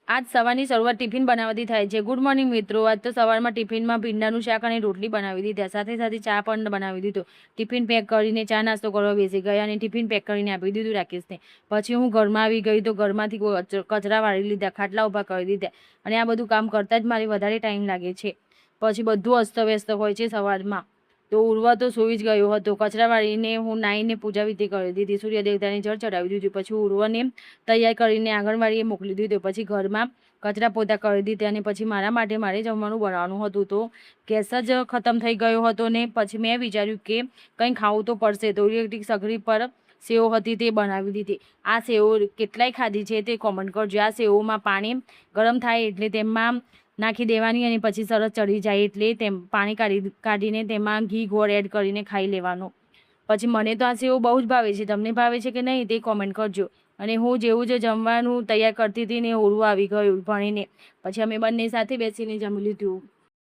આજ સવારની શરૂઆત ટિફિન બનાવવાથી થાય છે। ગુડ મોર્નિંગ મિત્રો। આજ તો સવારમાં ટિફિનમાં ભીંડાનું શાક અને રોટલી બનાવી દીધા, સાથે સાથે ચા પણ બનાવી દીધો। ટિફિન પેક કરીને ચા નાસ્તો કરવા બેસી ગયા અને ટિફિન પેક કરીને આપી દીધું રાકેશને। પછી હું ઘરમાં આવી ગઈ તો ઘરમાંથી કચરા વાળી લીધા, ખાટલા ઊભા કરી દીધા અને આ બધું કામ કરતાં જ મારે વધારે ટાઈમ લાગે છે। પછી બધું અસ્તવ્યસ્ત હોય છે સવારમાં। તો ઉર્વા તો સૂઈ જ ગયો હતો। કચરા વાળીને હું નાહીને પૂજા વિધિ કરી દીધી, સૂર્ય દેવતાને જળ ચડાવી દીધું। પછી ઉર્વાને તૈયાર કરીને આંગણવાડીએ મોકલી દીધો। પછી ઘરમાં કચરા પોતા કરી દીધા અને પછી મારા માટે મારે જમવાનું બનાવવાનું હતું। તો ગેસ જ ખતમ થઈ ગયો હતો ને પછી મેં વિચાર્યું કે કંઈ ખાવું તો પડશે, તો ઇલેક્ટ્રિક સગડી પર સેવ હતી તે બનાવી દીધી। આ સેવ કેટલાય ખાધી છે તે કોમેન્ટ કરજો। આ સેવમાં પાણી ગરમ થાય એટલે તેમાં નાખી દેવાની અને પછી સરસ ચડી જાય એટલે તેમ પાણી કાઢીને તેમાં ઘી ગોળ એડ કરીને ખાઈ લેવાનું। પછી મને તો આ સેવ બહુ જ ભાવે છે, તમને ભાવે છે કે નહીં તે કોમેન્ટ કરજો। અને હું જેવું જ જમવાનું તૈયાર કરતી હતી ને ઉર્વા આવી ગયું ભણીને, પછી અમે બંને સાથે બેસીને જમી લીધું।